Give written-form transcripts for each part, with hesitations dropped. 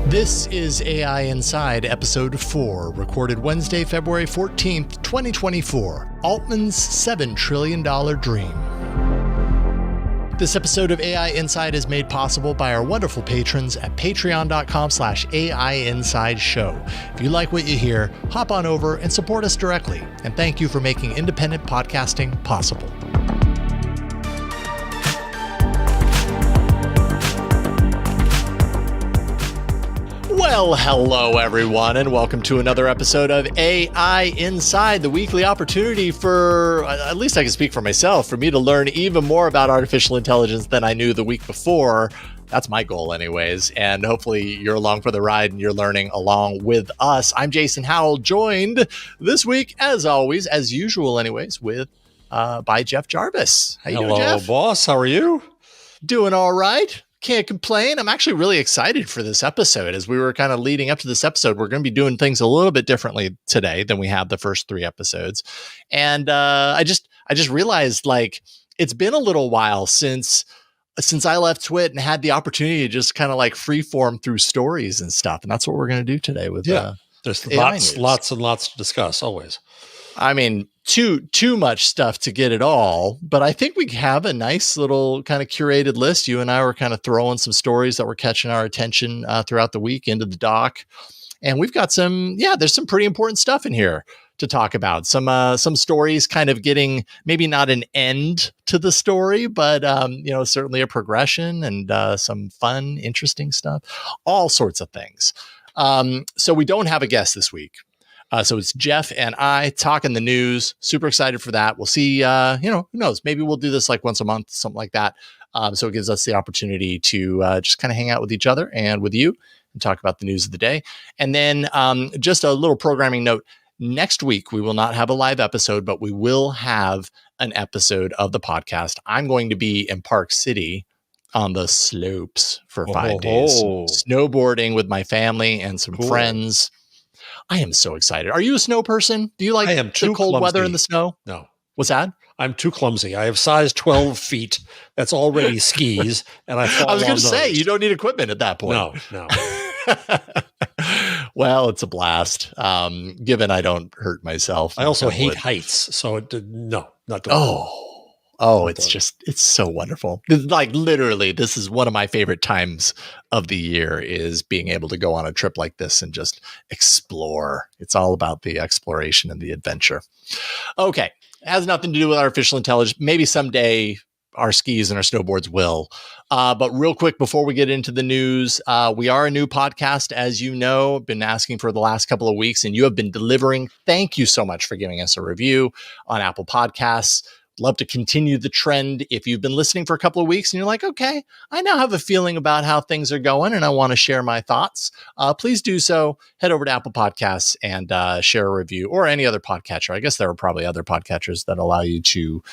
This is AI Inside, Episode 4, recorded Wednesday, February 14th, 2024. Altman's $7 trillion dream. This episode of AI Inside is made possible by our wonderful patrons at patreon.com/AI Inside Show. If you like what you hear, hop on over and support us directly. And thank you for making independent podcasting possible. Well, hello everyone, and welcome to another episode of AI Inside, the weekly opportunity for, at least I can speak for myself, for me to learn even more about artificial intelligence than I knew the week before. That's my goal anyways, and hopefully you're along for the ride and you're learning along with us. I'm Jason Howell, joined this week, as always, as usual anyways, by Jeff Jarvis. How you doing, Jeff? Hello, boss. How are you? Doing all right. Can't complain. I'm actually really excited for this episode. As we were kind of leading up to this episode, we're going to be doing things a little bit differently today than we have the first three episodes. And I just realized, like, it's been a little while since I left Twit and had the opportunity to just kind of like freeform through stories and stuff. And that's what we're going to do today with there's lots and lots to discuss always. I mean, too much stuff to get it all, but I think we have a nice little kind of curated list. You and I were kind of throwing some stories that were catching our attention throughout the week into the doc. And we've got there's some pretty important stuff in here to talk about. Some stories kind of getting maybe not an end to the story, but certainly a progression and some fun, interesting stuff, all sorts of things. So we don't have a guest this week. So it's Jeff and I talking the news. Super excited for that. We'll see, who knows? Maybe we'll do this like once a month, something like that. So it gives us the opportunity to just kind of hang out with each other and with you and talk about the news of the day. And then just a little programming note. Next week, we will not have a live episode, but we will have an episode of the podcast. I'm going to be in Park City on the slopes for 5 days, snowboarding with my family and some friends. I am so excited. Are you a snow person? Do you like the cold weather and the snow? No. What's that? I'm too clumsy. I have size 12 feet. That's already skis, and I fall. I was going to say, you don't need equipment at that point. No. Well, it's a blast. Given I don't hurt myself. I also hate heights, so no, not to. It's so wonderful. Like literally, this is one of my favorite times of the year is being able to go on a trip like this and just explore. It's all about the exploration and the adventure. Okay. It has nothing to do with artificial intelligence. Maybe someday our skis and our snowboards will. But real quick, before we get into the news, we are a new podcast, as you know, been asking for the last couple of weeks, and you have been delivering. Thank you so much for giving us a review on Apple Podcasts. Love to continue the trend. If you've been listening for a couple of weeks and you're like, okay, I now have a feeling about how things are going and I want to share my thoughts, please do so. Head over to Apple Podcasts and share a review, or any other podcatcher. I guess there are probably other podcatchers that allow you to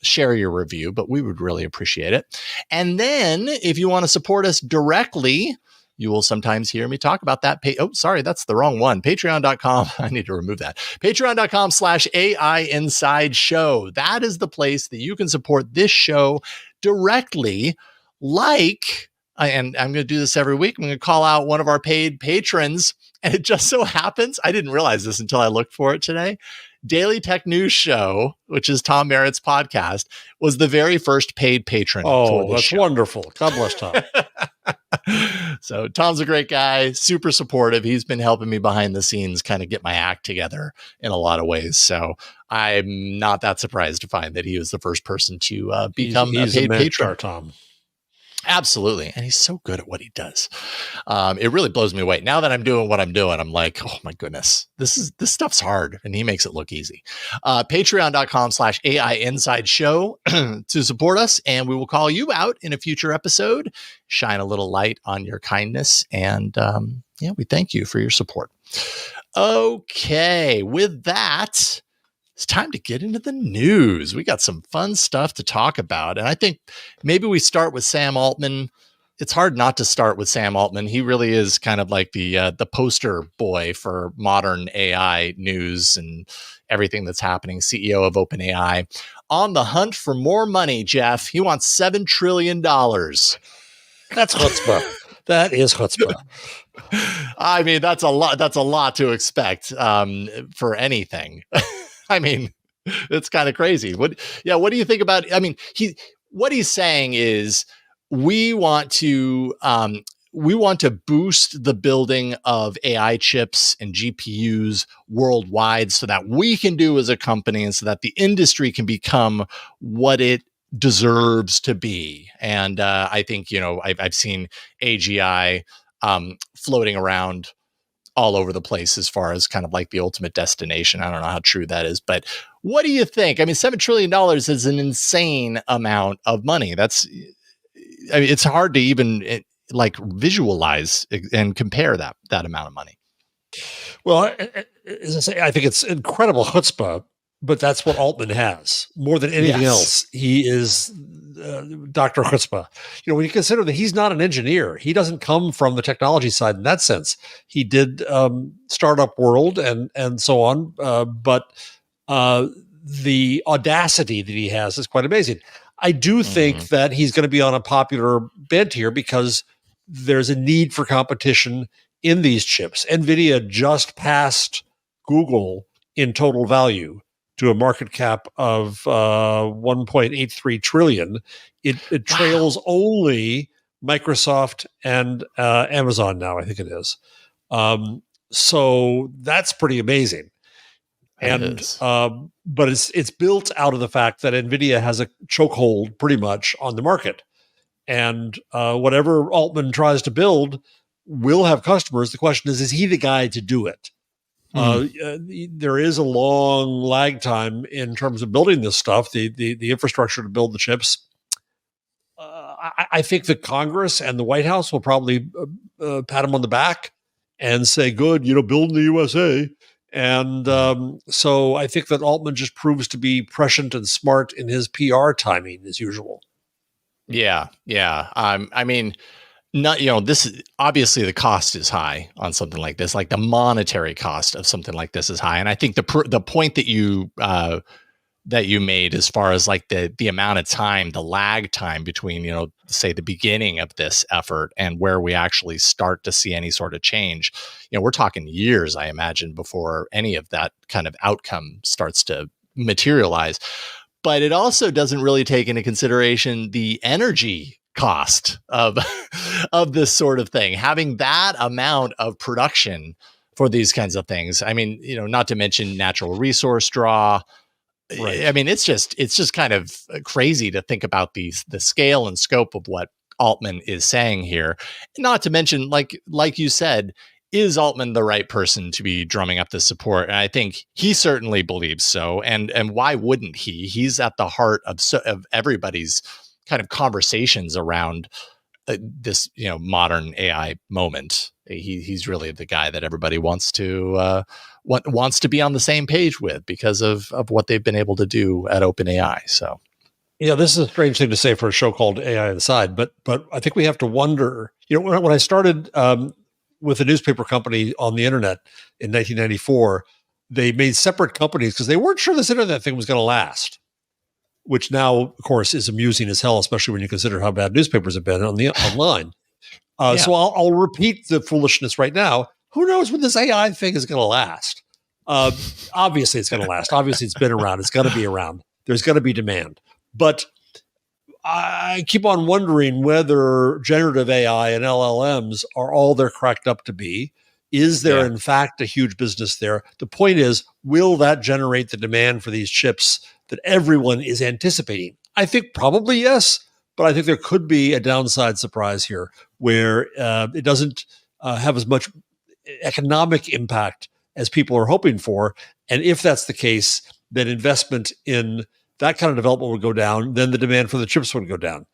share your review, but we would really appreciate it. And then if you want to support us directly, you will sometimes hear me talk about that. That's the wrong one. Patreon.com. I need to remove that. Patreon.com/AI Inside Show. That is the place that you can support this show directly. And I'm going to do this every week. I'm going to call out one of our paid patrons. And it just so happens, I didn't realize this until I looked for it today. Daily Tech News Show, which is Tom Merritt's podcast, was the very first paid patron. Oh, that's wonderful. God bless Tom. So Tom's a great guy, super supportive. He's been helping me behind the scenes kind of get my act together in a lot of ways. So I'm not that surprised to find that he was the first person to become a paid patron. Tom. Absolutely. And he's so good at what he does. It really blows me away. Now that I'm doing what I'm doing, I'm like, oh my goodness, this stuff's hard, and he makes it look easy. Patreon.com/AI Inside Show to support us. And we will call you out in a future episode, shine a little light on your kindness. And we thank you for your support. Okay. With that, it's time to get into the news. We got some fun stuff to talk about. And I think maybe we start with Sam Altman. It's hard not to start with Sam Altman. He really is kind of like the poster boy for modern AI news and everything that's happening. CEO of OpenAI on the hunt for more money, Jeff. He wants $7 trillion. That's chutzpah. That is chutzpah. I mean, that's a lot. That's a lot to expect for anything. I mean, it's kind of crazy. What do you think about? I mean, what he's saying is we want to boost the building of AI chips and GPUs worldwide, so that we can do as a company, and so that the industry can become what it deserves to be. And I think I've seen AGI floating around all over the place as far as kind of like the ultimate destination. I don't know how true that is, but what do you think? I mean, $7 trillion is an insane amount of money. It's hard to even like visualize and compare that amount of money. Well, as I say, I think it's incredible chutzpah, but that's what Altman has more than anything else. He is Dr. Chutzpah. When you consider that he's not an engineer, he doesn't come from the technology side in that sense. He did startup world and so on, but the audacity that he has is quite amazing. I do think that he's going to be on a popular bent here because there's a need for competition in these chips. NVIDIA just passed Google in total value to a market cap of 1.83 trillion. It trails only Microsoft and Amazon now, I think it is. So that's pretty amazing. And but it's built out of the fact that NVIDIA has a chokehold pretty much on the market. And whatever Altman tries to build will have customers. The question is he the guy to do it? There is a long lag time in terms of building this stuff, the infrastructure to build the chips. I think the Congress and the White House will probably pat him on the back and say, good, build in the USA. And so I think that Altman just proves to be prescient and smart in his PR timing as usual. Yeah. I mean, this is obviously the cost is high on something like this. Like the monetary cost of something like this is high, and I think the point that you made as far as like the amount of time, the lag time between say the beginning of this effort and where we actually start to see any sort of change, we're talking years, I imagine, before any of that kind of outcome starts to materialize. But it also doesn't really take into consideration the energy cost of this sort of thing. Having that amount of production for these kinds of things. I mean, not to mention natural resource draw. Right. I mean, it's just kind of crazy to think about the scale and scope of what Altman is saying here. Not to mention, like you said, is Altman the right person to be drumming up the support? And I think he certainly believes so. And why wouldn't he? He's at the heart of everybody's kind of conversations around this, modern AI moment. He's really the guy that everybody wants to be on the same page with because of what they've been able to do at OpenAI. So, this is a strange thing to say for a show called AI Inside, but I think we have to wonder. When I started with a newspaper company on the internet in 1994, they made separate companies because they weren't sure this internet thing was going to last. Which now, of course, is amusing as hell, especially when you consider how bad newspapers have been online. So I'll repeat the foolishness right now. Who knows when this AI thing is going to last? Obviously, it's going to last. Obviously, it's been around. It's going to be around. There's going to be demand. But I keep on wondering whether generative AI and LLMs are all they're cracked up to be. Is there, in fact, a huge business there? The point is, will that generate the demand for these chips that everyone is anticipating? I think probably yes, but I think there could be a downside surprise here where it doesn't have as much economic impact as people are hoping for. And if that's the case, then investment in that kind of development would go down, then the demand for the chips would go down.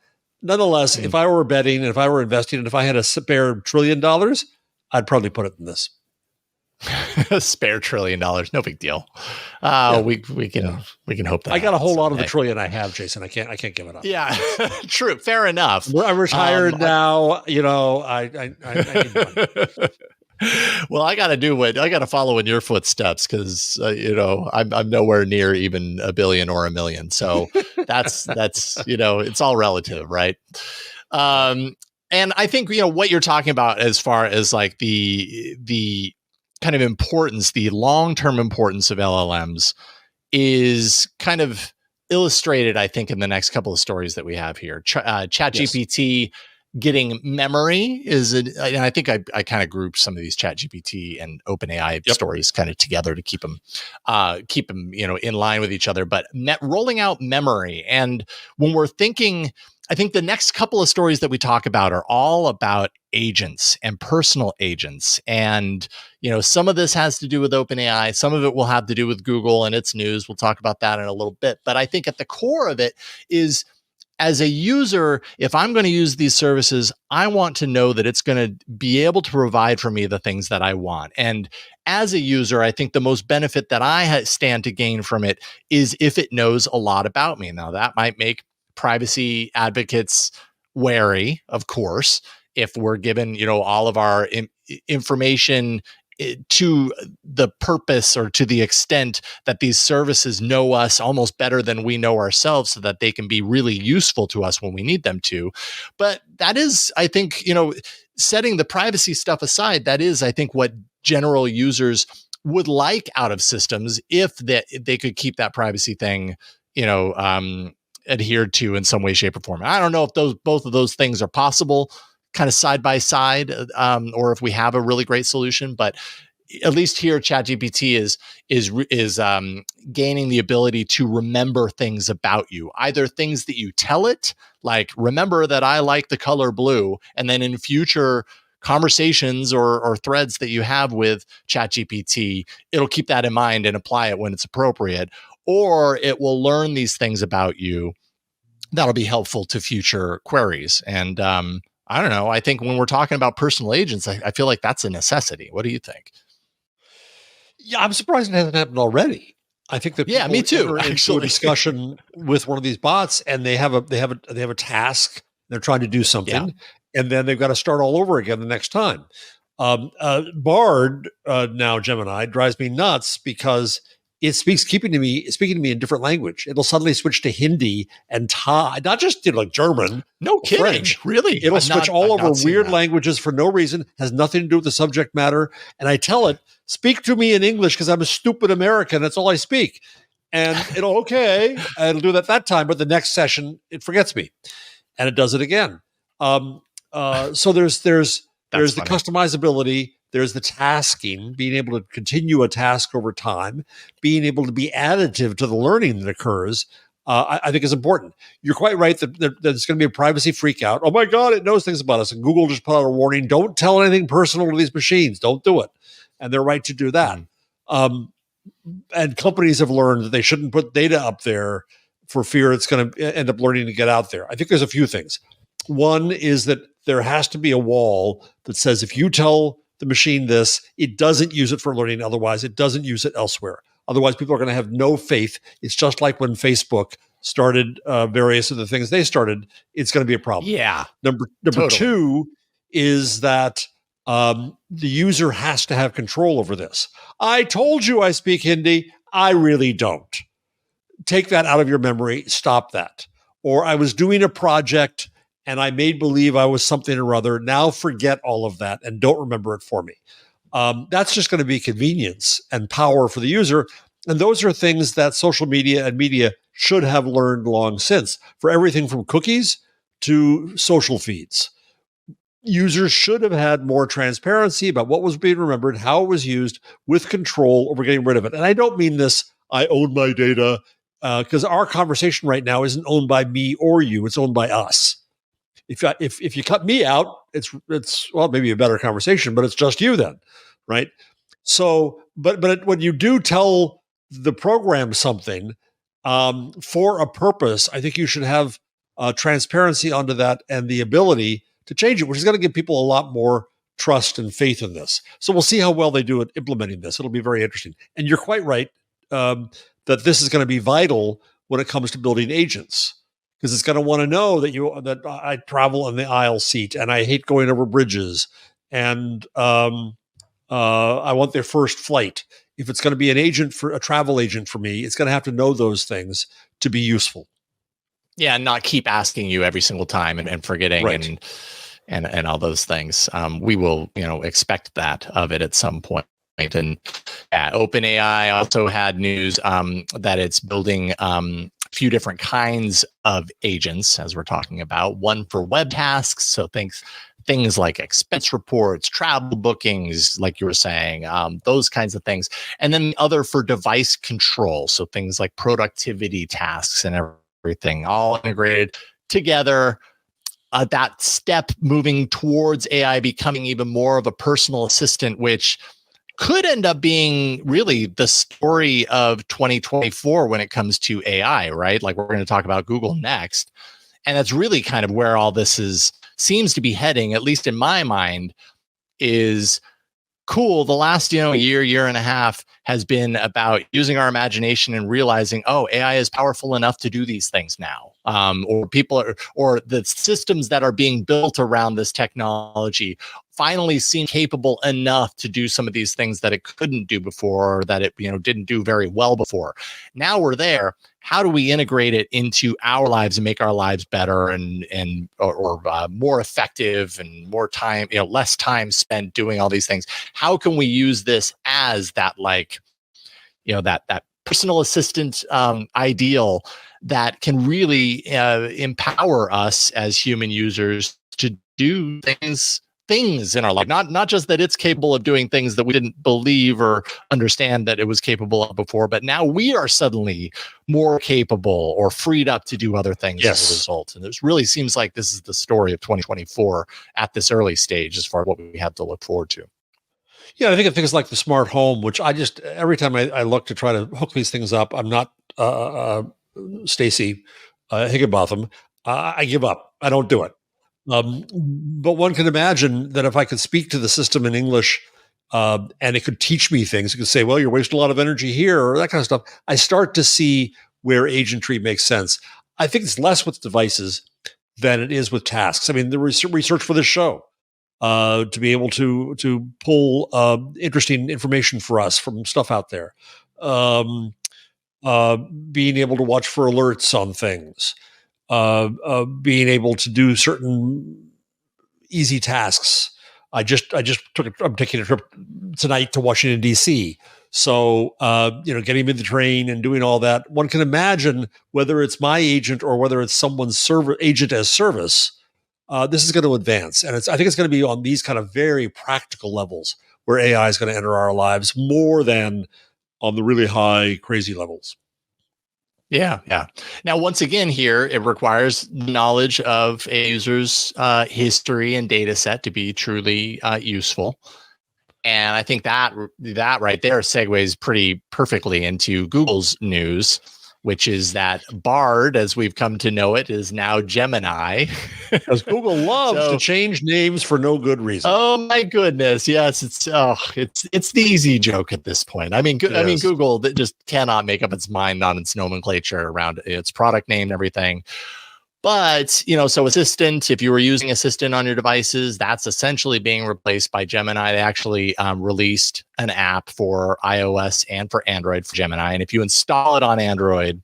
Nonetheless, if I were betting and if I were investing and if I had a spare $1 trillion, I'd probably put it in this. Spare $1 trillion, no big deal. We can hope that I got a whole lot of the trillion I have, Jason. I can't give it up. Yeah, true. Fair enough. I'm retired now. I need money. Well, I got to follow in your footsteps because I'm nowhere near even $1 billion or $1 million. So that's it's all relative, right? And I think, what you're talking about as far as like the kind of importance, the long-term importance of LLMs is kind of illustrated, I think, in the next couple of stories that we have here. ChatGPT getting memory and I think I kind of grouped some of these ChatGPT and OpenAI stories kind of together to keep them, in line with each other. But rolling out memory, and when we're thinking, I think the next couple of stories that we talk about are all about agents and personal agents. And, some of this has to do with OpenAI. Some of it will have to do with Google and its news. We'll talk about that in a little bit. But I think at the core of it is, as a user, if I'm going to use these services, I want to know that it's going to be able to provide for me the things that I want. And as a user, I think the most benefit that I stand to gain from it is if it knows a lot about me. Now, that might make privacy advocates wary, of course, if we're given, all of our information to the purpose or to the extent that these services know us almost better than we know ourselves, so that they can be really useful to us when we need them to. But that is, I think, setting the privacy stuff aside, that is, I think, what general users would like out of systems, if they could keep that privacy thing, adhered to in some way, shape, or form. And I don't know if both of those things are possible kind of side by side, or if we have a really great solution. But at least here, ChatGPT is gaining the ability to remember things about you, either things that you tell it, like remember that I like the color blue, and then in future conversations or threads that you have with ChatGPT, it'll keep that in mind and apply it when it's appropriate. Or it will learn these things about you that'll be helpful to future queries. And I don't know. I think when we're talking about personal agents, I feel like that's a necessity. What do you think? Yeah, I'm surprised it hasn't happened already. I think that me too. Enter into a discussion with one of these bots, and they have a task. They're trying to do something, and then they've got to start all over again the next time. Bard, now Gemini, drives me nuts because it speaking to me in different language. It'll suddenly switch to Hindi and Thai, not just like German. No kidding, French. Really? It'll switch all over weird languages for no reason, has nothing to do with the subject matter. And I tell it, speak to me in English because I'm a stupid American. That's all I speak. And it'll do that time, but the next session it forgets me, and it does it again. So there's the customizability. There's the tasking, being able to continue a task over time, being able to be additive to the learning that occurs, I think is important. You're quite right that there's going to be a privacy freak out. Oh my God, it knows things about us. And Google just put out a warning, don't tell anything personal to these machines. Don't do it. And they're right to do that. And companies have learned that they shouldn't put data up there for fear it's going to end up learning to get out there. I think there's a few things. One is that there has to be a wall that says if you tell the machine this, it doesn't use it for learning. Otherwise, it doesn't use it elsewhere. Otherwise, people are going to have no faith. It's just like when Facebook started various of the things they started. It's going to be a problem. Yeah. Number two is that the user has to have control over this. I told you I speak Hindi. I really don't. Take that out of your memory. Stop that. Or I was doing a project and I made believe I was something or other. Now forget all of that and don't remember it for me. That's just going to be convenience and power for the user. And those are things that social media and media should have learned long since, for everything from cookies to social feeds. Users should have had more transparency about what was being remembered, how it was used, with control over getting rid of it. And I don't mean this, I own my data, because our conversation right now isn't owned by me or you, it's owned by us. If you cut me out, it's well, maybe a better conversation, but it's just you then, right? So, but when you do tell the program something for a purpose, I think you should have transparency onto that and the ability to change it, which is going to give people a lot more trust and faith in this. So we'll see how well they do at implementing this. It'll be very interesting. And you're quite right that this is going to be vital when it comes to building agents, because it's going to want to know that I travel in the aisle seat and I hate going over bridges and I want their first flight. If it's going to be a travel agent for me, it's going to have to know those things to be useful. Yeah, and not keep asking you every single time and forgetting. Right. and all those things. We will, expect that of it at some point. And OpenAI also had news that it's building a few different kinds of agents, as we're talking about. One for web tasks, so things like expense reports, travel bookings, like you were saying, those kinds of things. And then the other for device control, so things like productivity tasks and everything, all integrated together. That step moving towards AI becoming even more of a personal assistant, which could end up being really the story of 2024 when it comes to AI, right? Like we're going to talk about Google next. And that's really kind of where all this seems to be heading, at least in my mind, is cool. The last, year and a half has been about using our imagination and realizing, oh, AI is powerful enough to do these things now. Or the systems that are being built around this technology finally seem capable enough to do some of these things that it couldn't do before, or that it, didn't do very well before. Now we're there. How do we integrate it into our lives and make our lives better and more effective and more time, less time spent doing all these things? How can we use this as that, that personal assistant ideal that can really empower us as human users to do things in our life? Not just that it's capable of doing things that we didn't believe or understand that it was capable of before, but now we are suddenly more capable or freed up to do other things as a result. And it really seems like this is the story of 2024 at this early stage, as far as what we have to look forward to. Yeah, I think of things like the smart home, which I just, every time I look to try to hook these things up, I'm not Stacy Higginbotham. I give up. I don't do it. But one can imagine that if I could speak to the system in English and it could teach me things, it could say, well, you're wasting a lot of energy here, or that kind of stuff. I start to see where agentry makes sense. I think it's less with devices than it is with tasks. I mean, the research for this show, to be able to pull interesting information for us from stuff out there, being able to watch for alerts on things, being able to do certain easy tasks. I'm taking a trip tonight to Washington, D.C. So, getting in the train and doing all that, one can imagine whether it's my agent or whether it's someone's agent as service, this is going to advance. And I think it's going to be on these kind of very practical levels where AI is going to enter our lives more than on the really high, crazy levels. Yeah. Now, once again, here it requires knowledge of a user's history and data set to be truly useful. And I think that right there segues pretty perfectly into Google's news, which is that Bard, as we've come to know it, is now Gemini. Because Google loves to change names for no good reason. Oh my goodness! Yes, it's the easy joke at this point. I mean, Google that just cannot make up its mind on its nomenclature around its product name and everything. But, so Assistant, if you were using Assistant on your devices, that's essentially being replaced by Gemini. They actually released an app for iOS and for Android for Gemini. And if you install it on Android,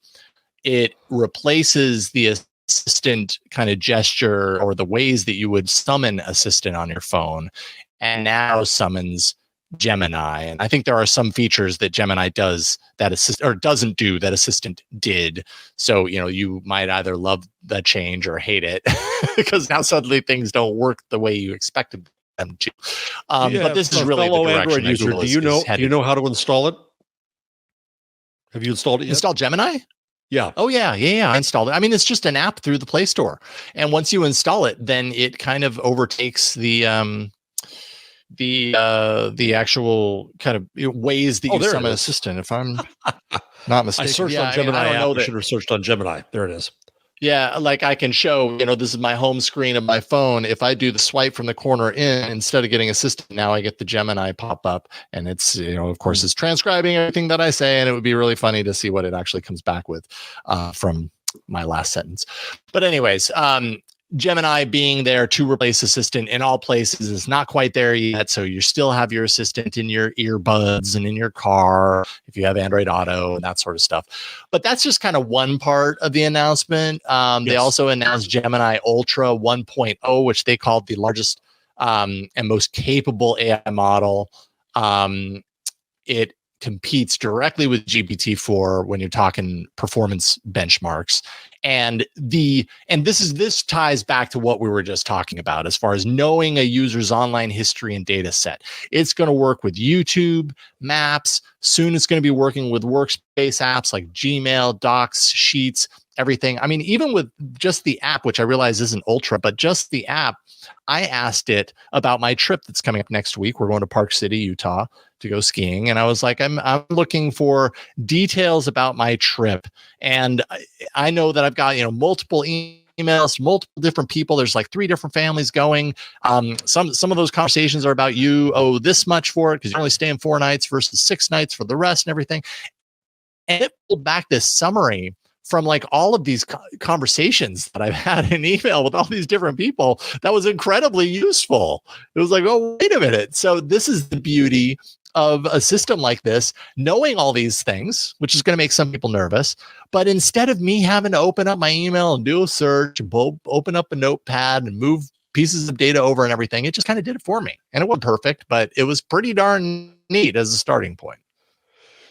it replaces the Assistant kind of gesture or the ways that you would summon Assistant on your phone, and now summons Gemini. And I think there are some features that Gemini does that doesn't do that Assistant did. So, you might either love the change or hate it because now suddenly things don't work the way you expected them to. But this is really the direction Android user. Google do you know how to install it? Have you installed it yet? Install Gemini? Yeah. Oh yeah. I installed it. I mean, it's just an app through the Play Store. And once you install it, then it kind of overtakes the actual kind of ways that you summon Assistant, if I'm not mistaken. I searched on Gemini. I don't know. I should have searched on Gemini. There it is. Yeah, like I can show, this is my home screen of my phone. If I do the swipe from the corner in, instead of getting Assistant, now I get the Gemini pop up, and it's, of course, it's transcribing everything that I say, and it would be really funny to see what it actually comes back with from my last sentence. But anyways, Gemini being there to replace Assistant in all places is not quite there yet. So you still have your Assistant in your earbuds and in your car if you have Android Auto and that sort of stuff. But that's just kind of one part of the announcement. They also announced Gemini Ultra 1.0, which they called the largest and most capable AI model. It competes directly with GPT-4 when you're talking performance benchmarks. And this ties back to what we were just talking about as far as knowing a user's online history and data set. It's going to work with YouTube, Maps. Soon it's going to be working with workspace apps like Gmail, Docs, Sheets, everything. I mean, even with just the app, which I realize isn't Ultra, but just the app, I asked it about my trip that's coming up next week. We're going to Park City, Utah to go skiing. And I was like, I'm looking for details about my trip. And I know that I've got, multiple emails, multiple different people. There's like 3 different families going. Some of those conversations are about you owe this much for it because you're only staying 4 nights versus 6 nights for the rest and everything. And it pulled back this summary from like all of these conversations that I've had in email with all these different people that was incredibly useful. It was like, oh, wait a minute. So this is the beauty of a system like this, knowing all these things, which is going to make some people nervous. But instead of me having to open up my email and do a search, open up a notepad and move pieces of data over and everything, it just kind of did it for me. And it wasn't perfect, but it was pretty darn neat as a starting point.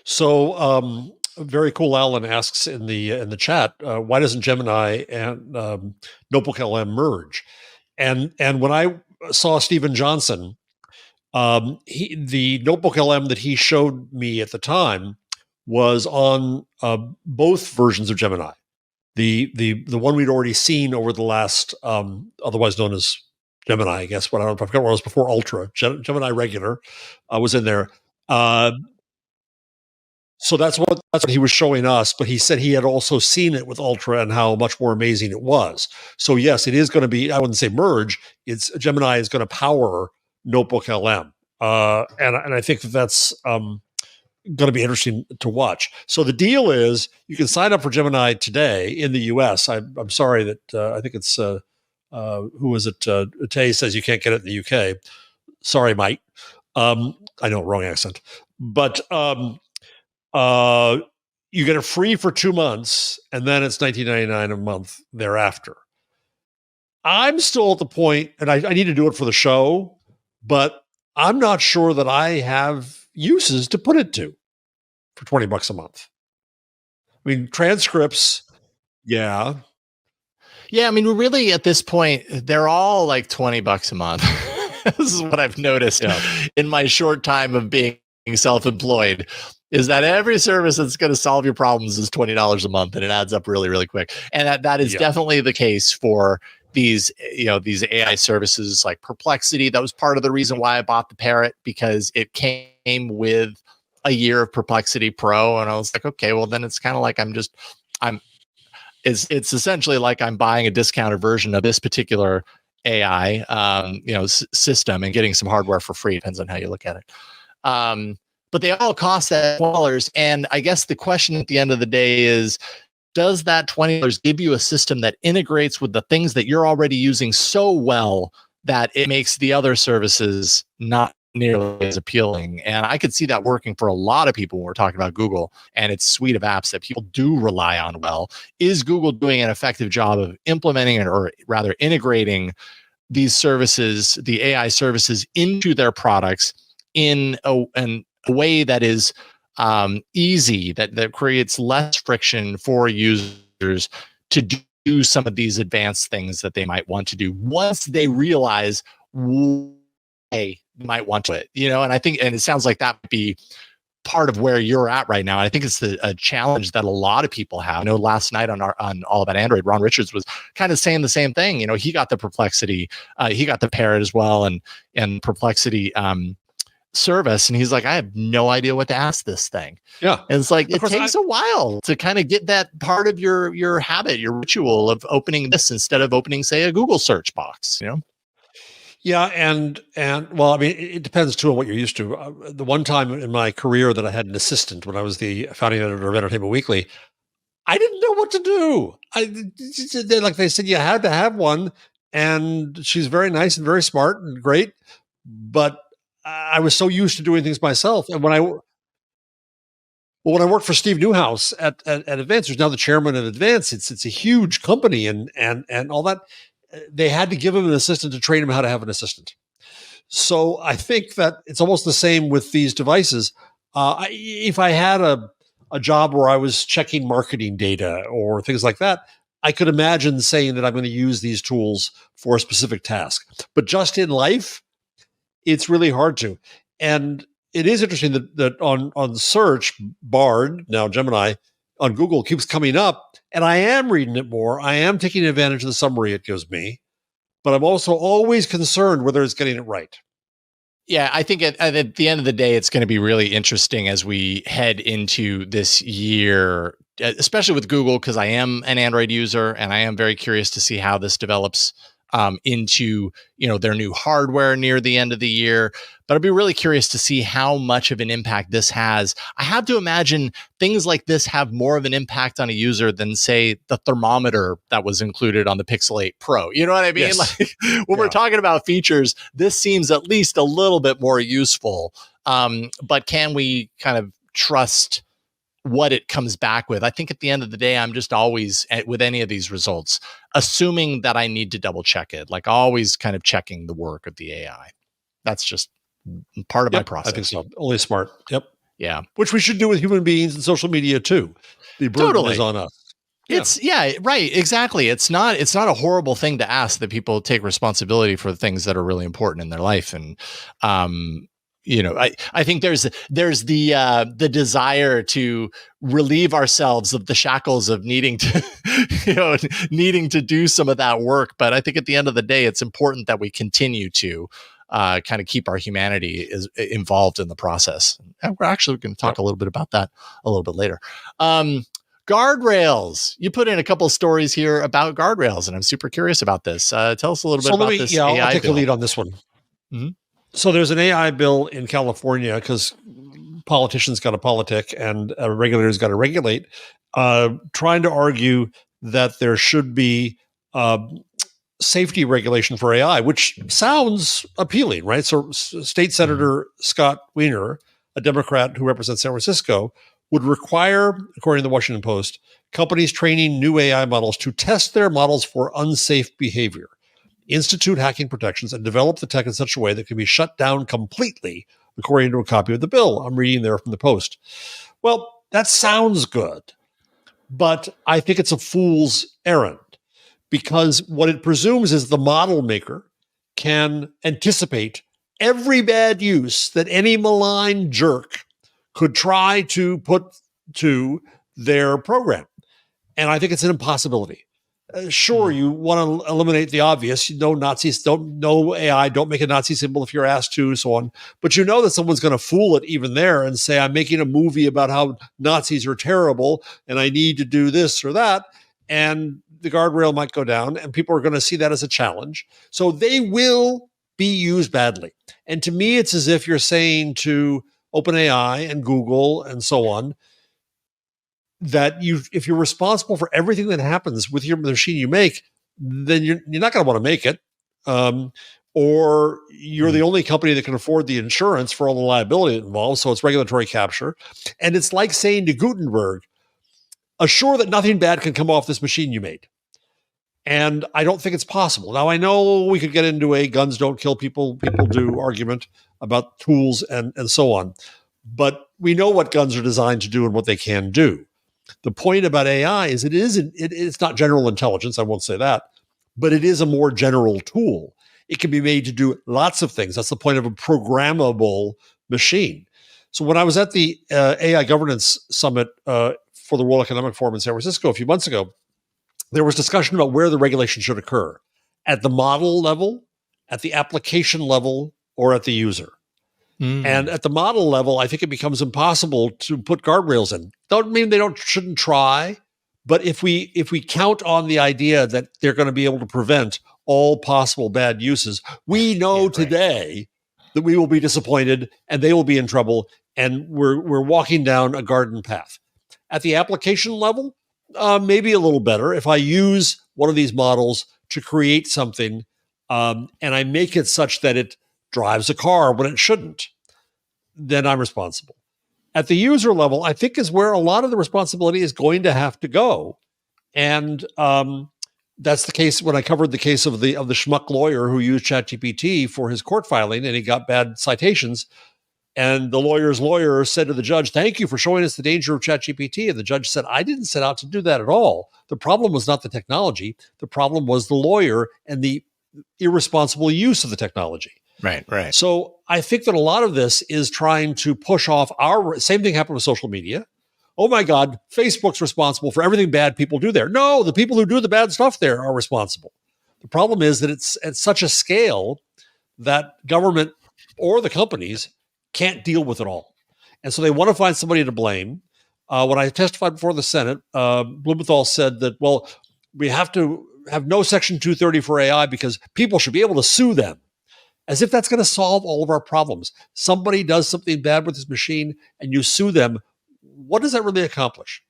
So, very cool. Alan asks in the chat, why doesn't Gemini and Notebook LM merge? And when I saw Stephen Johnson, the Notebook LM that he showed me at the time was on both versions of Gemini. The one we'd already seen over the last, otherwise known as Gemini, I guess. What I don't know, I forgot what it was before Ultra. Gemini regular was in there. So that's what he was showing us, but he said he had also seen it with Ultra and how much more amazing it was. So yes, it is going to be, I wouldn't say merge, it's Gemini is going to power Notebook LM. And I think that's going to be interesting to watch. So the deal is you can sign up for Gemini today in the US. I'm sorry that I think it's, who is it? Tay says you can't get it in the UK. Sorry, Mike. I know, wrong accent. But you get it free for 2 months, and then it's $19.99 a month thereafter. I'm still at the point, and I need to do it for the show, but I'm not sure that I have uses to put it to for $20 a month. I mean, transcripts, yeah. Yeah, I mean, really at this point, they're all like $20 a month. This is what I've noticed in my short time of being self-employed, is that every service that's going to solve your problems is $20 a month, and it adds up really, really quick. And that is definitely the case for these AI services like Perplexity. That was part of the reason why I bought the Parrot, because it came with a year of Perplexity Pro, and I was like, okay, well then it's kind of like it's essentially like I'm buying a discounted version of this particular AI system and getting some hardware for free. Depends on how you look at it. But they all cost that $20. And I guess the question at the end of the day is, does that $20 give you a system that integrates with the things that you're already using so well that it makes the other services not nearly as appealing? And I could see that working for a lot of people when we're talking about Google and its suite of apps that people do rely on well. Is Google doing an effective job of implementing it, or rather integrating these services, the AI services, into their products in a way that is easy, that creates less friction for users to do some of these advanced things that they might want to do once they realize they might want to it, and I think, and it sounds like that would be part of where you're at right now. And I think it's a challenge that a lot of people have. I know last night on All About Android, Ron Richards was kind of saying the same thing. He got the Perplexity, he got the Parrot as well, and Perplexity service, and he's like, I have no idea what to ask this thing. Yeah, and it's like it takes a while to kind of get that part of your habit, your ritual of opening this instead of opening, say, a Google search box. Yeah, and well, I mean, it depends too on what you're used to. The one time in my career that I had an assistant when I was the founding editor of Entertainment Weekly, I didn't know what to do. Like they said, you had to have one, and she's very nice and very smart and great. But I was so used to doing things myself, and when I worked for Steve Newhouse at Advance, who's now the chairman of Advance, it's a huge company and all that. They had to give him an assistant to train him how to have an assistant. So I think that it's almost the same with these devices. If I had a job where I was checking marketing data or things like that, I could imagine saying that I'm going to use these tools for a specific task. But just in life, it's really hard to. And it is interesting that on search, Bard, now Gemini, on Google keeps coming up, and I am reading it more. I am taking advantage of the summary it gives me, but I'm also always concerned whether it's getting it right. Yeah, I think at the end of the day, it's going to be really interesting as we head into this year, especially with Google, because I am an Android user and I am very curious to see how this develops into their new hardware near the end of the year. But I'd be really curious to see how much of an impact this has. I have to imagine things like this have more of an impact on a user than, say, the thermometer that was included on the Pixel 8 Pro. You know what I mean? Yes. Like when we're talking about features, this seems at least a little bit more useful. But can we kind of trust what it comes back with? I think at the end of the day, I'm just always, with any of these results, assuming that I need to double check it, like always kind of checking the work of the AI. That's just part of my process. I think so. Only smart. Yep. Yeah. Which we should do with human beings and social media too. The burden is on us. It's right. Exactly. It's not a horrible thing to ask that people take responsibility for the things that are really important in their life. And, I think there's the desire to relieve ourselves of the shackles of needing to do some of that work. But I think at the end of the day, it's important that we continue to kind of keep our humanity involved in the process. And we're actually going to talk a little bit about that a little bit later. Guardrails. You put in a couple of stories here about guardrails, and I'm super curious about this. Tell us a little bit about this AI bill. I'll take the lead on this one. Mm-hmm. So there's an AI bill in California because politicians got to politic and regulators got to regulate, trying to argue that there should be safety regulation for AI, which sounds appealing, right? So State Senator Scott Wiener, a Democrat who represents San Francisco, would require, according to the Washington Post, companies training new AI models to test their models for unsafe behavior, institute hacking protections, and develop the tech in such a way that can be shut down completely, according to a copy of the bill. I'm reading there from the Post. Well, that sounds good, but I think it's a fool's errand because what it presumes is the model maker can anticipate every bad use that any malign jerk could try to put to their program. And I think it's an impossibility. Sure, you want to eliminate the obvious. No Nazis, no AI, don't make a Nazi symbol if you're asked to, so on. But you know that someone's going to fool it even there and say, I'm making a movie about how Nazis are terrible and I need to do this or that. And the guardrail might go down and people are going to see that as a challenge. So they will be used badly. And to me, it's as if you're saying to OpenAI and Google and so on, that if you're responsible for everything that happens with your machine you make, then you're not going to want to make it. Or you're the only company that can afford the insurance for all the liability it involves. So it's regulatory capture. And it's like saying to Gutenberg, assure that nothing bad can come off this machine you made. And I don't think it's possible. Now, I know we could get into a guns don't kill people do argument about tools and so on. But we know what guns are designed to do and what they can do. The point about AI is it's not general intelligence, I won't say that, but it is a more general tool. It can be made to do lots of things. That's the point of a programmable machine. So when I was at the AI Governance Summit for the World Economic Forum in San Francisco a few months ago, there was discussion about where the regulation should occur, at the model level, at the application level, or at the user. And at the model level, I think it becomes impossible to put guardrails in. Don't mean they shouldn't try, but if we count on the idea that they're going to be able to prevent all possible bad uses, we know today that we will be disappointed and they will be in trouble, and we're walking down a garden path. At the application level, maybe a little better. If I use one of these models to create something, and I make it such that it drives a car when it shouldn't, then I'm responsible. At the user level, I think is where a lot of the responsibility is going to have to go. And that's the case when I covered the case of the schmuck lawyer who used ChatGPT for his court filing, and he got bad citations. And the lawyer's lawyer said to the judge, "Thank you for showing us the danger of ChatGPT." And the judge said, "I didn't set out to do that at all. The problem was not the technology. The problem was the lawyer and the irresponsible use of the technology." Right. So I think that a lot of this is trying to push off our same thing happened with social media. Oh my God, Facebook's responsible for everything bad people do there. No, the people who do the bad stuff there are responsible. The problem is that it's at such a scale that government or the companies can't deal with it all. And so they want to find somebody to blame. When I testified before the Senate, Blumenthal said that, well, we have to have no Section 230 for AI because people should be able to sue them. As if that's going to solve all of our problems. Somebody does something bad with this machine and you sue them. What does that really accomplish?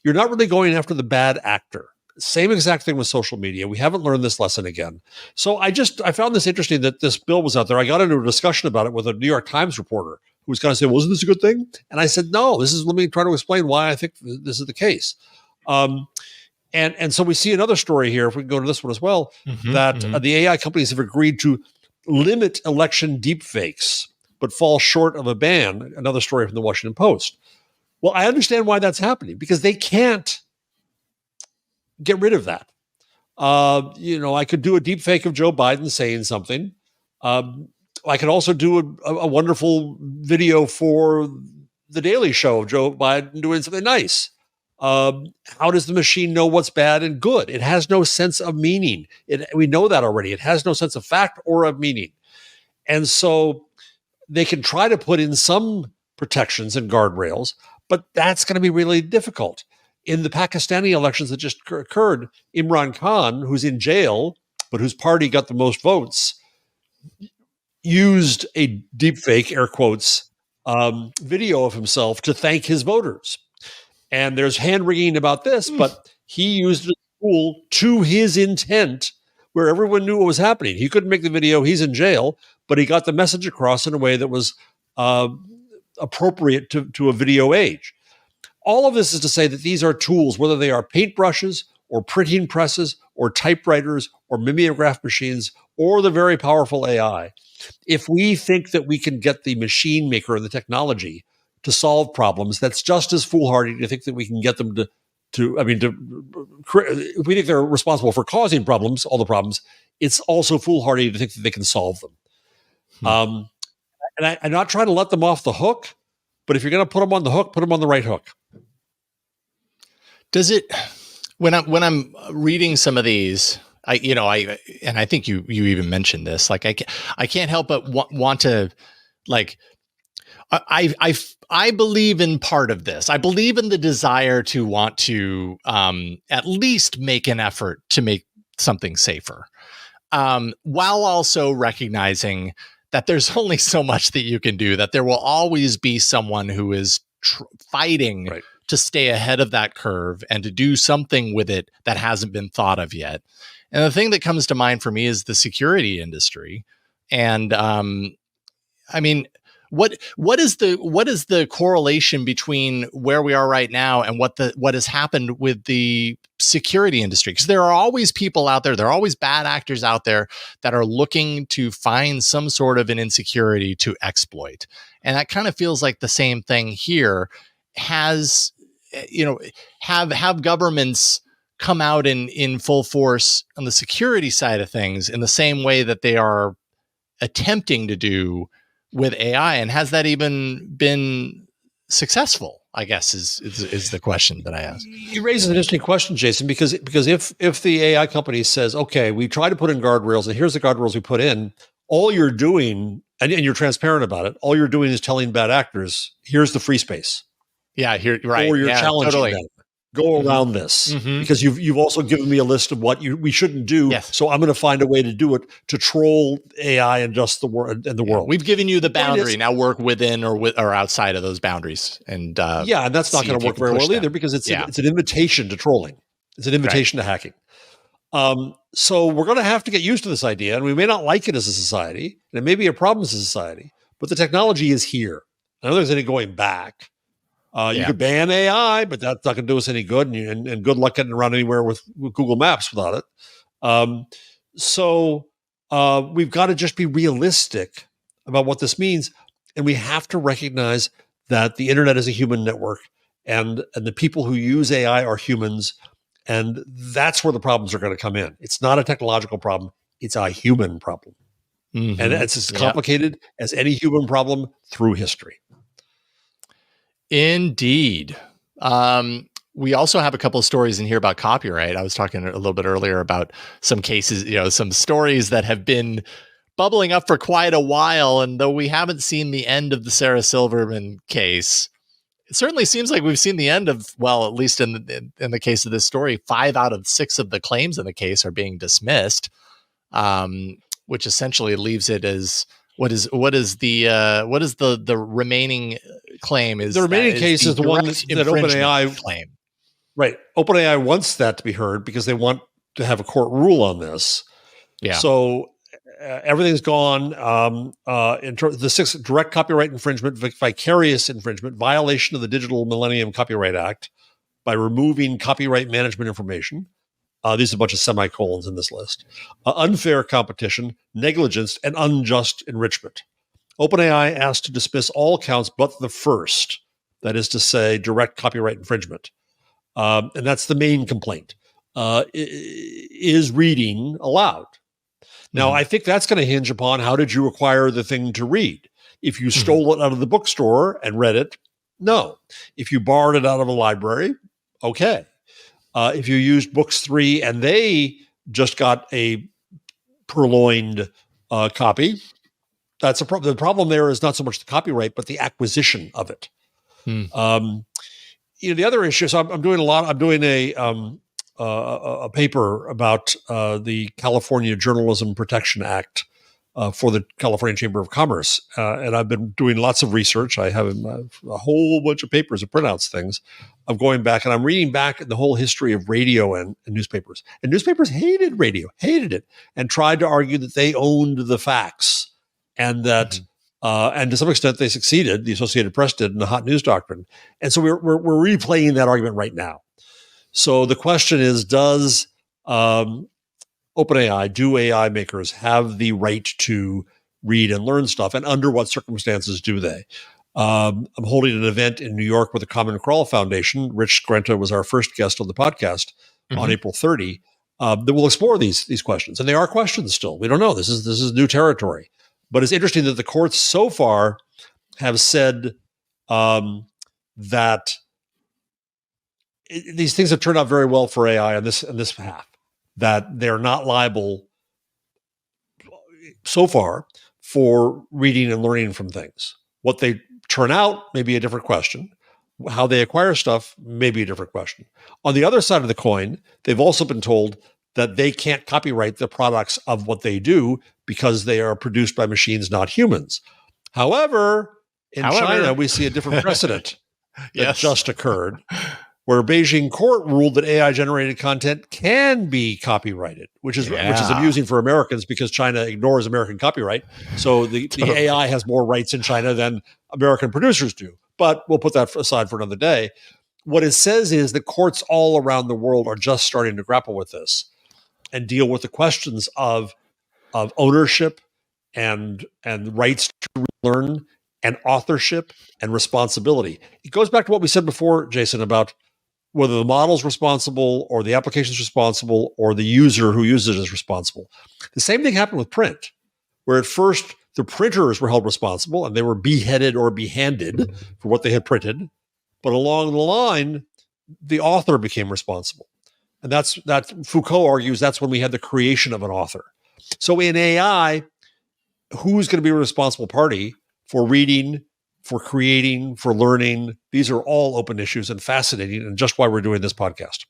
You're not really going after the bad actor. Same exact thing with social media. We haven't learned this lesson again. So I found this interesting that this bill was out there. I got into a discussion about it with a New York Times reporter who was kind of saying, "Wasn't this a good thing?" And I said, "No, let me try to explain why I think this is the case." And so we see another story here, if we can go to this one as well, that the AI companies have agreed to limit election deepfakes, but fall short of a ban. Another story from the Washington Post. Well, I understand why that's happening, because they can't get rid of that. I could do a deepfake of Joe Biden saying something. I could also do a wonderful video for The Daily Show of Joe Biden doing something nice. How does the machine know what's bad and good? It has no sense of meaning. We know that already. It has no sense of fact or of meaning. And so they can try to put in some protections and guardrails, but that's going to be really difficult. In the Pakistani elections that just occurred, Imran Khan, who's in jail, but whose party got the most votes, used a deepfake, air quotes, video of himself to thank his voters. And there's hand-wringing about this, but he used a tool to his intent where everyone knew what was happening. He couldn't make the video. He's in jail, but he got the message across in a way that was appropriate to a video age. All of this is to say that these are tools, whether they are paintbrushes or printing presses or typewriters or mimeograph machines or the very powerful AI. If we think that we can get the machine maker and the technology to solve problems, that's just as foolhardy to think that we can get them if we think they're responsible for causing problems, all the problems, it's also foolhardy to think that they can solve them. And I'm not trying to let them off the hook, but if you're going to put them on the hook, put them on the right hook. Does it, when I'm reading some of these, I think you even mentioned this, like I can't help but want to, like, I believe in part of this. I believe in the desire to want to at least make an effort to make something safer, while also recognizing that there's only so much that you can do, that there will always be someone who is fighting to stay ahead of that curve and to do something with it that hasn't been thought of yet. And the thing that comes to mind for me is the security industry. And what is the correlation between where we are right now and what has happened with the security industry? Because there are always people out there, there are always bad actors out there that are looking to find some sort of an insecurity to exploit. And that kind of feels like the same thing here. Have governments come out in full force on the security side of things in the same way that they are attempting to do with AI, and has that even been successful, I guess is the question that I ask. You raise an interesting question, Jason, because if the AI company says, okay, we try to put in guardrails, and here's the guardrails we put in, all you're doing, and you're transparent about it, all you're doing is telling bad actors, here's the free space. Yeah, here, right. Or you're challenging them. Go around this because you've also given me a list of what we shouldn't do. Yes. So I'm going to find a way to do it to troll AI and just the world and the world. We've given you the boundary. Now work within or outside of those boundaries. And and that's not going to work very well either, because it's an invitation to trolling. It's an invitation to hacking. So we're going to have to get used to this idea, and we may not like it as a society, and it may be a problem as a society, but the technology is here. I don't think there's any going back. You could ban AI, but that's not going to do us any good, and good luck getting around anywhere with Google Maps without it. So we've got to just be realistic about what this means, and we have to recognize that the internet is a human network, and the people who use AI are humans, and that's where the problems are going to come in. It's not a technological problem; it's a human problem, and it's as complicated as any human problem through history. Indeed. We also have a couple of stories in here about copyright. I was talking a little bit earlier about some cases, some stories that have been bubbling up for quite a while. And though we haven't seen the end of the Sarah Silverman case, it certainly seems like we've seen the end of, well, at least in the case of this story, 5 out of 6 of the claims in the case are being dismissed, which essentially leaves it as what is the remaining claim? Is the remaining case is the one that OpenAI claim. Right. OpenAI wants that to be heard because they want to have a court rule on this. Yeah. So everything's gone. The 6 direct copyright infringement, vicarious infringement, violation of the Digital Millennium Copyright Act by removing copyright management information. There's a bunch of semicolons in this list. Unfair competition, negligence, and unjust enrichment. OpenAI asked to dismiss all counts but the first, that is to say, direct copyright infringement. And that's the main complaint. Is reading allowed? Now, I think that's going to hinge upon how did you acquire the thing to read? If you stole it out of the bookstore and read it, no. If you borrowed it out of a library, okay. If you used Books 3 and they just got a purloined copy, that's a problem. The problem there is not so much the copyright, but the acquisition of it. The other issue. So I'm doing a paper about the California Journalism Protection Act for the California Chamber of Commerce, and I've been doing lots of research. I have a whole bunch of papers and printouts things of going back, and I'm reading back the whole history of radio and newspapers. And newspapers hated radio, hated it, and tried to argue that they owned the facts, and that. And to some extent, they succeeded. The Associated Press did in the hot news doctrine. And so we're replaying that argument right now. So the question is, does OpenAI, do AI makers have the right to read and learn stuff? And under what circumstances do they? I'm holding an event in New York with the Common Crawl Foundation. Rich Skrenta was our first guest on the podcast on April 30. That will explore these questions. And they are questions still. We don't know. This is new territory. But it's interesting that the courts so far have said that these things have turned out very well for AI on this path, that they're not liable so far for reading and learning from things. What they turn out may be a different question. How they acquire stuff may be a different question. On the other side of the coin, they've also been told that they can't copyright the products of what they do because they are produced by machines, not humans. However, in China, we see a different precedent that just occurred, where a Beijing court ruled that AI-generated content can be copyrighted, which is amusing for Americans because China ignores American copyright. So the AI has more rights in China than American producers do. But we'll put that aside for another day. What it says is that courts all around the world are just starting to grapple with this and deal with the questions of ownership and rights to learn and authorship and responsibility. It goes back to what we said before, Jason, about whether the model's responsible or the application's responsible or the user who uses it is responsible. The same thing happened with print, where at first the printers were held responsible and they were beheaded or behanded for what they had printed. But along the line, the author became responsible. And that Foucault argues that's when we had the creation of an author. So in AI, who's going to be a responsible party for reading, for creating, for learning? These are all open issues and fascinating, and just why we're doing this podcast.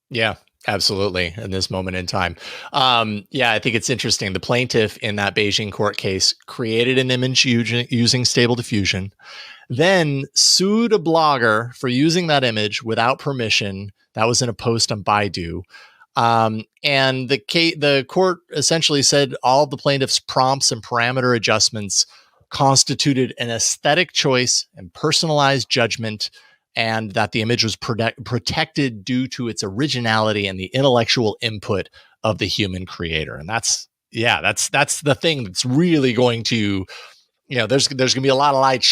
Yeah, absolutely. In this moment in time. I think it's interesting. The plaintiff in that Beijing court case created an image using Stable Diffusion, then sued a blogger for using that image without permission. That was in a post on Baidu. And the court essentially said all the plaintiffs' prompts and parameter adjustments constituted an aesthetic choice and personalized judgment, and that the image was protected due to its originality and the intellectual input of the human creator. And that's the thing that's really going to, there's going to be a lot of light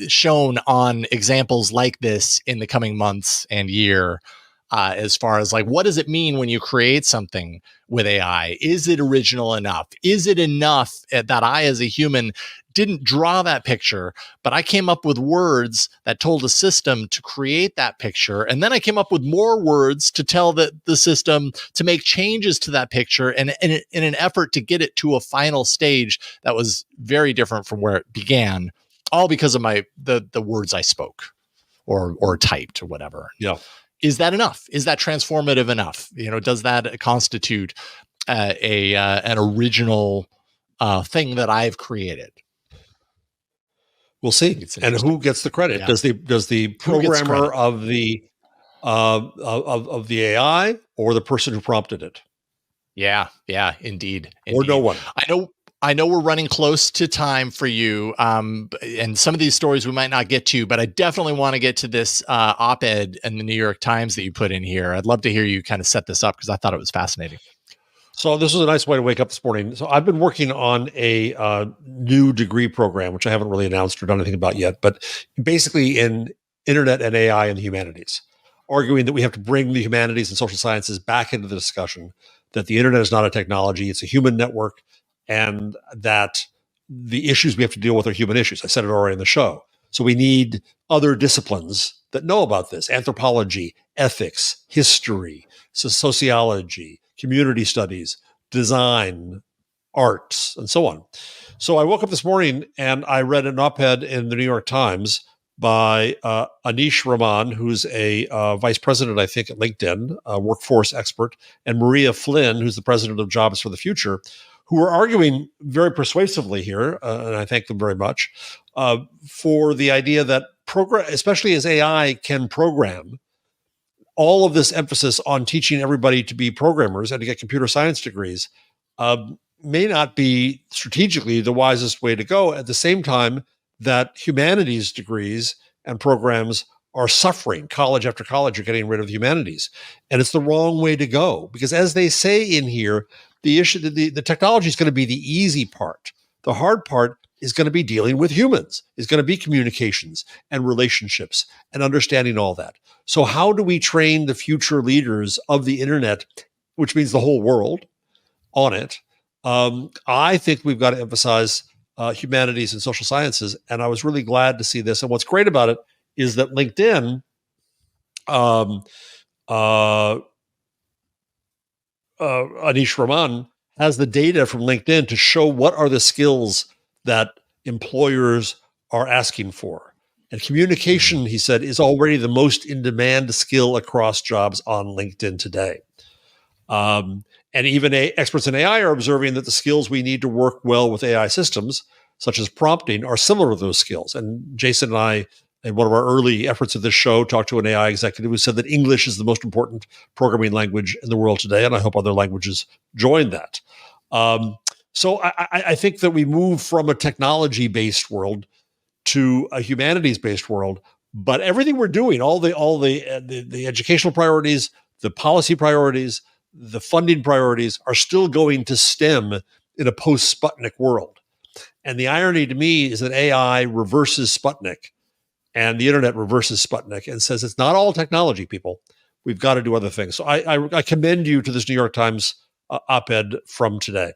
shown on examples like this in the coming months and year, as far as like, what does it mean when you create something with AI? Is it original enough? Is it enough that I, as a human, didn't draw that picture, but I came up with words that told the system to create that picture, and then I came up with more words to tell the system to make changes to that picture, and in an effort to get it to a final stage that was very different from where it began, all because of the words I spoke or typed or whatever. Yeah. Is that enough? Is that transformative enough? Does that constitute an original thing that I've created? We'll see. And who gets the credit? Yeah. Does the programmer of the AI or the person who prompted it? Yeah, indeed. Or no one. I know we're running close to time for you, and some of these stories we might not get to, but I definitely want to get to this op-ed in the New York Times that you put in here. I'd love to hear you kind of set this up because I thought it was fascinating. So this was a nice way to wake up this morning. So I've been working on a new degree program, which I haven't really announced or done anything about yet, but basically in internet and AI and the humanities, arguing that we have to bring the humanities and social sciences back into the discussion, that the internet is not a technology, it's a human network, and that the issues we have to deal with are human issues. I said it already in the show. So we need other disciplines that know about this: anthropology, ethics, history, sociology, community studies, design, arts, and so on. So I woke up this morning and I read an op-ed in the New York Times by Anish Raman, who's a vice president, I think, at LinkedIn, a workforce expert, and Maria Flynn, who's the president of Jobs for the Future, who are arguing very persuasively here, and I thank them very much, for the idea that especially as AI can program, all of this emphasis on teaching everybody to be programmers and to get computer science degrees may not be strategically the wisest way to go. At the same time that humanities degrees and programs are suffering, college after college are getting rid of the humanities. And it's the wrong way to go, because as they say in here, the technology is going to be the easy part. The hard part is going to be dealing with humans, is going to be communications and relationships and understanding all that. So how do we train the future leaders of the internet, which means the whole world, on it? I think we've got to emphasize humanities and social sciences. And I was really glad to see this. And what's great about it is that LinkedIn, Anish Raman, has the data from LinkedIn to show what are the skills that employers are asking for. And communication, he said, is already the most in-demand skill across jobs on LinkedIn today. And even experts in AI are observing that the skills we need to work well with AI systems, such as prompting, are similar to those skills. And Jason and I, in one of our early efforts of this show, talked to an AI executive who said that English is the most important programming language in the world today, and I hope other languages join that. So I think that we move from a technology-based world to a humanities-based world, but everything we're doing, all the educational priorities, the policy priorities, the funding priorities are still going to stem in a post-Sputnik world. And the irony to me is that AI reverses Sputnik and the internet reverses Sputnik and says it's not all technology, people. We've got to do other things. So I commend you to this New York Times op-ed from today.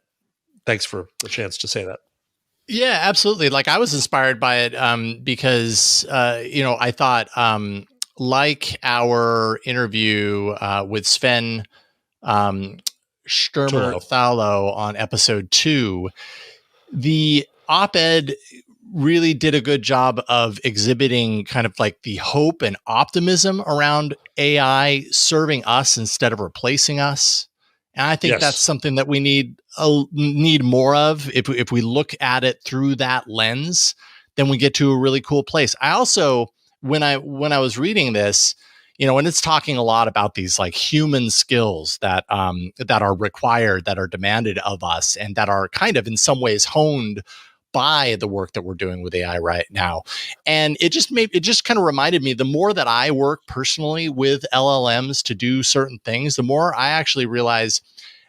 Thanks for the chance to say that. Yeah, absolutely. Like, I was inspired by it because, I thought, like our interview with Sven Sturmer-Thalo on episode 2, the op-ed really did a good job of exhibiting kind of like the hope and optimism around AI serving us instead of replacing us. And I think that's something that we need more of. If we look at it through that lens, then we get to a really cool place. I also, when I was reading this, and it's talking a lot about these like human skills that are required, that are demanded of us, and that are kind of in some ways honed by the work that we're doing with AI right now. And it just kind of reminded me, the more that I work personally with LLMs to do certain things, the more I actually realize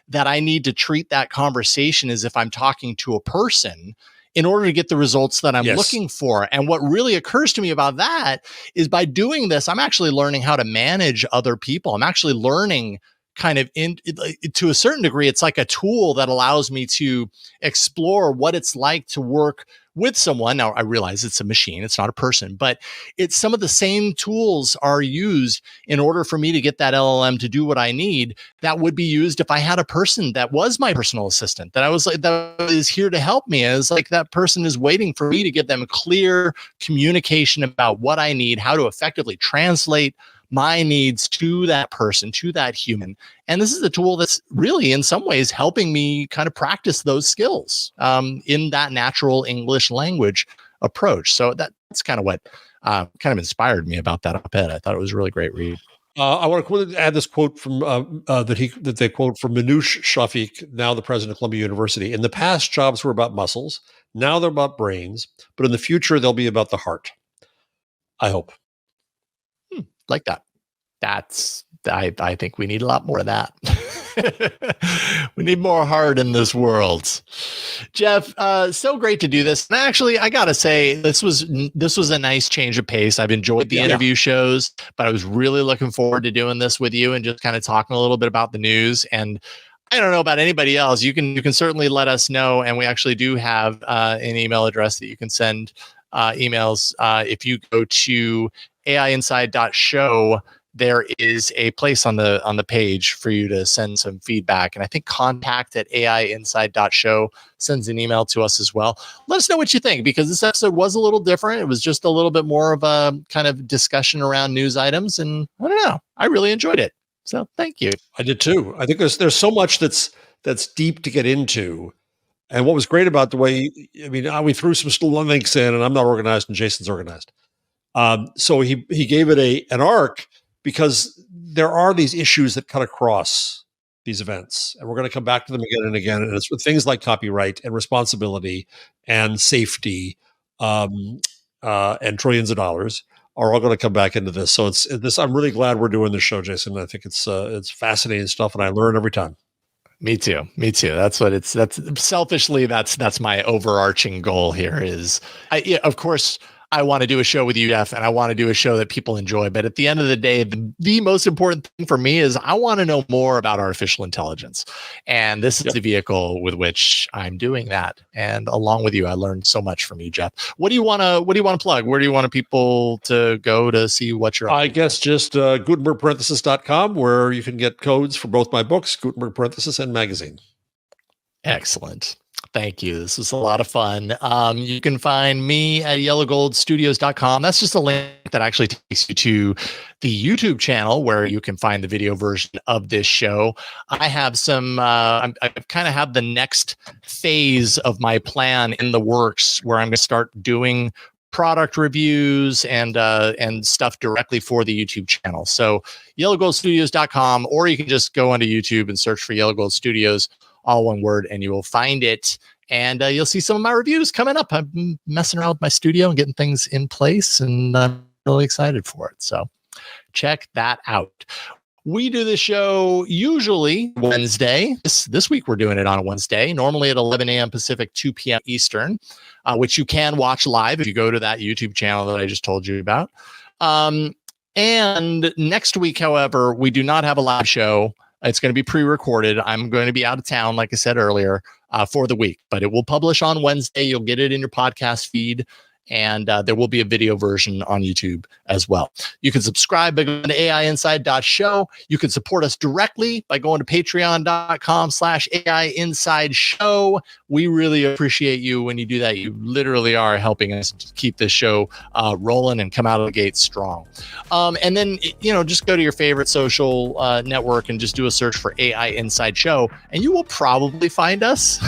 that I need to treat that conversation as if I'm talking to a person in order to get the results that I'm looking for. And what really occurs to me about that is, by doing this, I'm actually learning how to manage other people. I'm actually learning kind of to a certain degree, it's like a tool that allows me to explore what it's like to work with someone. Now, I realize it's a machine, it's not a person, but it's some of the same tools are used in order for me to get that LLM to do what I need that would be used if I had a person that was my personal assistant, that I was like, that is here to help me. And it's like that person is waiting for me to give them clear communication about what I need, how to effectively translate my needs to that person, to that human. And this is a tool that's really, in some ways, helping me kind of practice those skills in that natural English language approach. So that's kind of what kind of inspired me about that op-ed. I thought it was a really great read. I want to add this quote from that they quote from Manoush Shafiq, now the president of Columbia University. In the past, jobs were about muscles. Now they're about brains. But in the future, they'll be about the heart. I hope. Like that. I think we need a lot more of that. We need more heart in this world. Jeff, so great to do this. And actually, I gotta say, this was a nice change of pace. I've enjoyed the interview shows, but I was really looking forward to doing this with you and just kind of talking a little bit about the news. And I don't know about anybody else. You can certainly let us know. And we actually do have an email address that you can send emails. If you go to AIinside.show, there is a place on the page for you to send some feedback. And I think contact@AIinside.show sends an email to us as well. Let us know what you think, because this episode was a little different. It was just a little bit more of a kind of discussion around news items. And I don't know, I really enjoyed it. So thank you. I did too. I think there's so much that's deep to get into. And what was great about the way, we threw some links in, and I'm not organized and Jason's organized. So he gave it an arc, because there are these issues that cut across these events, and we're going to come back to them again and again. And it's with things like copyright and responsibility and safety, and trillions of dollars are all going to come back into this. So it's this. I'm really glad we're doing this show, Jason. I think it's fascinating stuff, and I learn every time. Me too. That's selfishly, that's my overarching goal here is, of course, I want to do a show with you, Jeff, and I want to do a show that people enjoy. But at the end of the day, the most important thing for me is I want to know more about artificial intelligence. And this is the vehicle with which I'm doing that. And along with you, I learned so much from you, Jeff. What do you want to plug? Where do you want people to go to see what you're up to? I guess just Gutenberg.com, where you can get codes for both my books, Gutenberg Parenthesis and magazine. Excellent. Thank you. This was a lot of fun. You can find me at yellowgoldstudios.com. That's just a link that actually takes you to the YouTube channel where you can find the video version of this show. I have some, I kind of have the next phase of my plan in the works, where I'm going to start doing product reviews and stuff directly for the YouTube channel. So yellowgoldstudios.com, or you can just go onto YouTube and search for Yellow Gold Studios, all one word, and you will find it. And you'll see some of my reviews coming up. I'm messing around with my studio and getting things in place, and I'm really excited for it. So check that out. We do the show usually Wednesday. This week we're doing it on a Wednesday, normally at 11 a.m. Pacific, 2 p.m. Eastern, which you can watch live if you go to that YouTube channel that I just told you about. And next week, however, we do not have a live show. It's going to be pre-recorded. I'm going to be out of town, like I said earlier, for the week, but it will publish on Wednesday. You'll get it in your podcast feed, and there will be a video version on YouTube as well. You can subscribe by going to AIinside.show. You can support us directly by going to patreon.com/AIinsideshow. We really appreciate you when you do that. You literally are helping us keep this show rolling and come out of the gate strong. And then, just go to your favorite social network and just do a search for AI Inside Show, and you will probably find us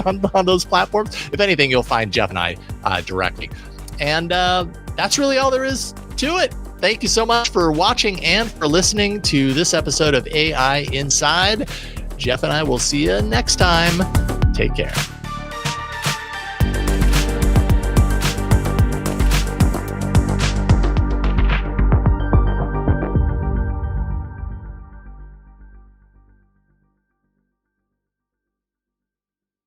on those platforms. If anything, you'll find Jeff and I directly. And that's really all there is to it. Thank you so much for watching and for listening to this episode of AI Inside. Jeff and I will see you next time. Take care.